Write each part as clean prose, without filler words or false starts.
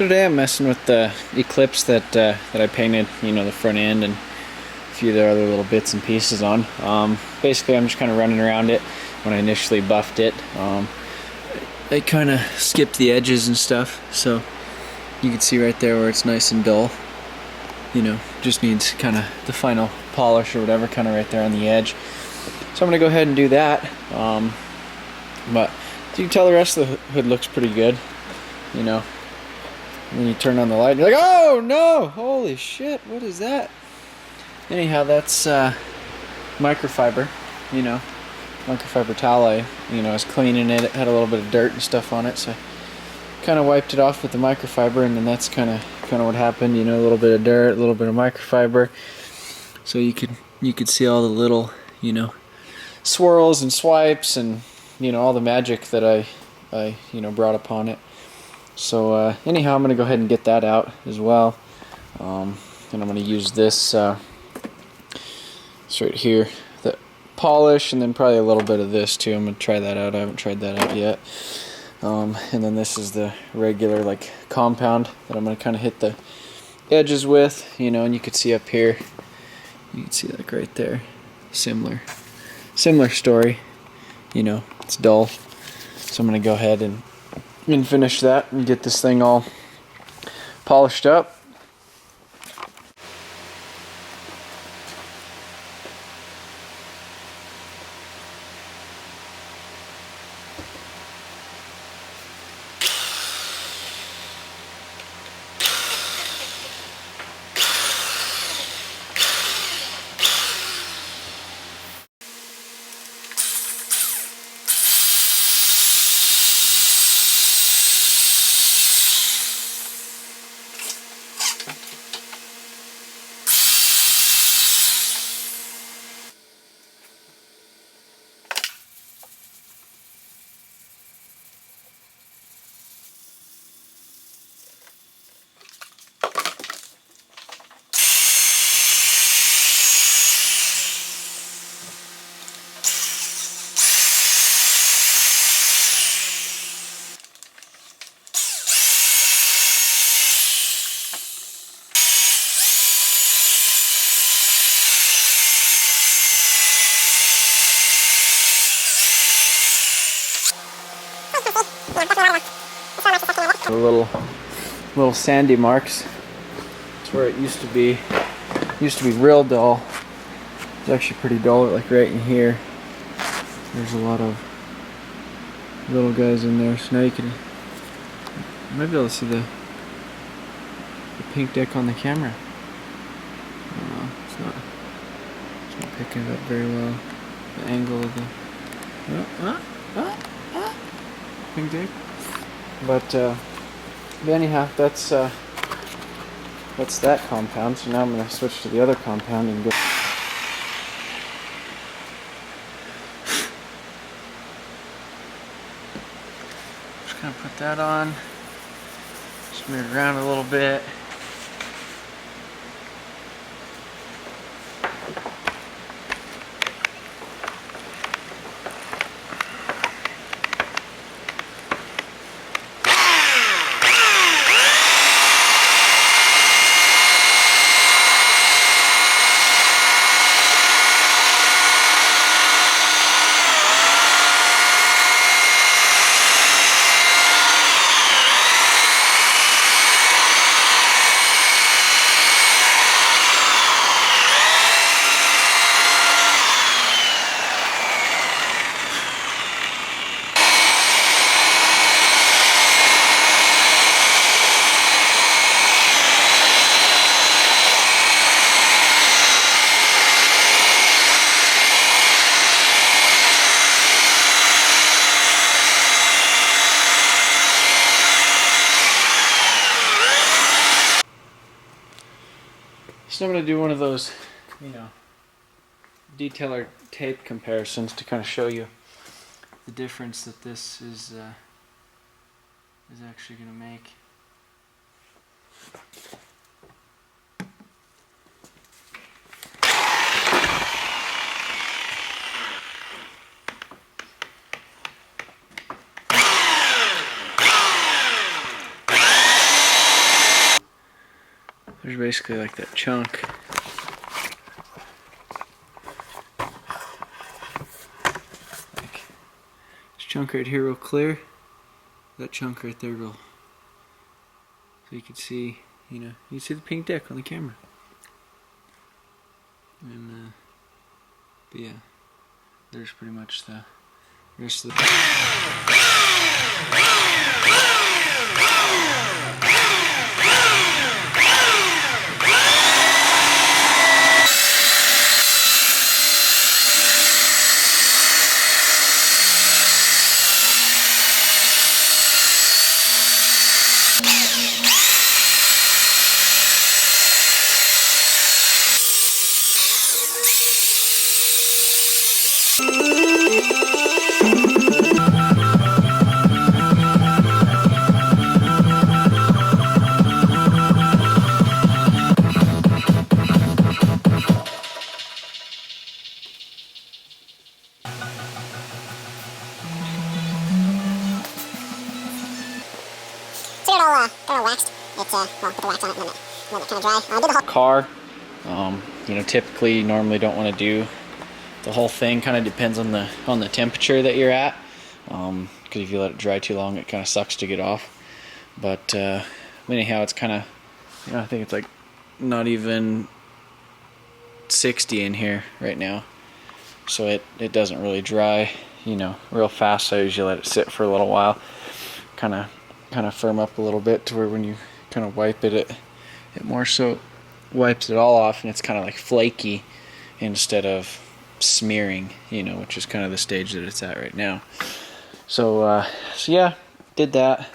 So today I'm messing with the eclipse that I painted, you know, the front end and a few of the other little bits and pieces on. Basically I'm just kind of running around it. When I initially buffed it, I kind of skipped the edges and stuff, so you can see right there where it's nice and dull. You know, just needs kind of the final polish or whatever, kind of right there on the edge. So I'm going to go ahead and do that. But you can tell the rest of the hood looks pretty good, you know. And then you turn on the light and you're like, oh no, holy shit, what is that? Anyhow, that's microfiber, you know, microfiber towel. You know, I was cleaning it, it had a little bit of dirt and stuff on it, so I kind of wiped it off with the microfiber, and then that's kind of what happened, you know, a little bit of dirt, a little bit of microfiber, so you could see all the little, you know, swirls and swipes and, you know, all the magic that I you know, brought upon it. So anyhow, I'm going to go ahead and get that out as well. And I'm going to use this right here, the polish, and then probably a little bit of this too. I'm going to try that out. I haven't tried that out yet. And then this is the regular like compound that I'm going to kind of hit the edges with, you know, and you can see up here, you can see like right there, similar story, you know, it's dull. So I'm going to go ahead and finish that and get this thing all polished up. The little sandy marks. It's where it used to be. It used to be real dull. It's actually pretty dull, like right in here. There's a lot of little guys in there. So now you might be able to see the pink deck on the camera. It's not picking it up very well. The angle of the pink deck. But anyhow, that's that compound. So now I'm going to switch to the other compound and go. Just kind of put that on, smear it around a little bit. So I'm going to do one of those, you know, detailer tape comparisons to kind of show you the difference that this is actually going to make. there's basically like that chunk. Like this chunk right here real clear. That chunk right there real. So you can see, you can see the pink deck on the camera. And but yeah, there's pretty much the rest of the all waxed. It's well, put the wax on it and let it kind of dry. Did the whole car. Typically you normally don't want to do the whole thing. Kind of depends on the temperature that you're at. Because if you let it dry too long, it kind of sucks to get off. But anyhow, it's kind of, I think it's like not even 60 in here right now, so it doesn't really dry, real fast. So I usually let it sit for a little while, kind of firm up a little bit to where when you kind of wipe it, it more so wipes it all off, and it's kind of like flaky instead of smearing, which is kind of the stage that it's at right now. So yeah, did that.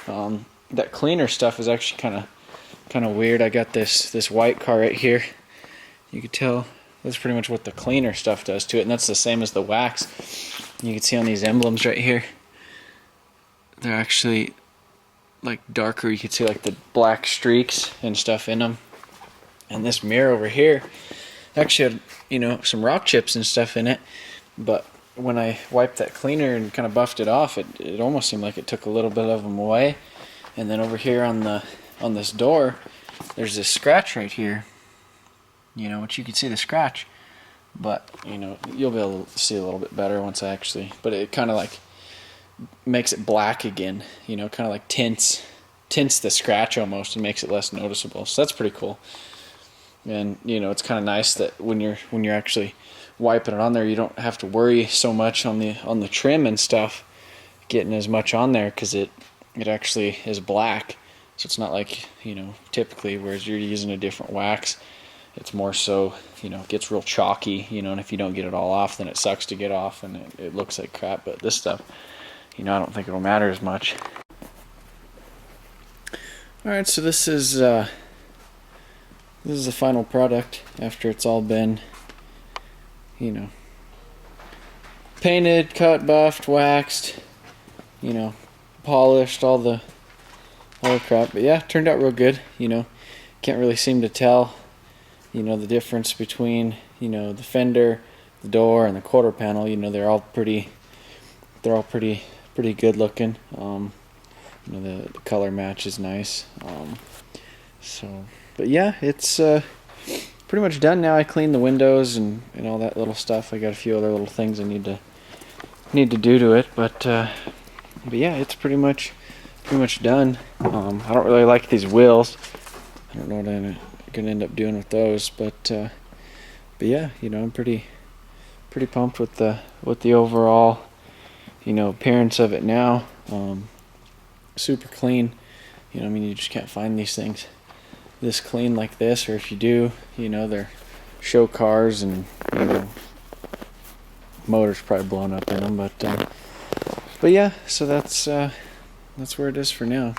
That cleaner stuff is actually kind of weird. I got this white car right here. You can tell that's pretty much what the cleaner stuff does to it, and that's the same as the wax. You can see on these emblems right here, they're actually like darker. You can see like the black streaks and stuff in them. And this mirror over here actually had, some rock chips and stuff in it, but when I wiped that cleaner and kind of buffed it off, it almost seemed like it took a little bit of them away. And then over here on this door, there's this scratch right here, which you can see the scratch, but you'll be able to see a little bit better once I actually, but it kind of like makes it black again, kind of like tints the scratch almost and makes it less noticeable. So that's pretty cool. And it's kind of nice that when you're actually wiping it on there, you don't have to worry so much on the trim and stuff getting as much on there, because it actually is black. So it's not like typically, whereas you're using a different wax, it's more so it gets real chalky, and if you don't get it all off, then it sucks to get off and it looks like crap. But this stuff, I don't think it'll matter as much. Alright, so this is the final product after it's all been painted, cut, buffed, waxed, polished, all the crap. But yeah, turned out real good. Can't really seem to tell the difference between the fender, the door, and the quarter panel. They're all pretty good looking. The color match is nice. But yeah, it's pretty much done now. I cleaned the windows and all that little stuff. I got a few other little things I need to do to it, but yeah, it's pretty much done. I don't really like these wheels. I don't know what I'm gonna end up doing with those, but yeah, I'm pretty pumped with the overall appearance of it now. Super clean. You just can't find these things this clean like this, or if you do, they're show cars, and motors probably blown up in them, but yeah, so that's where it is for now.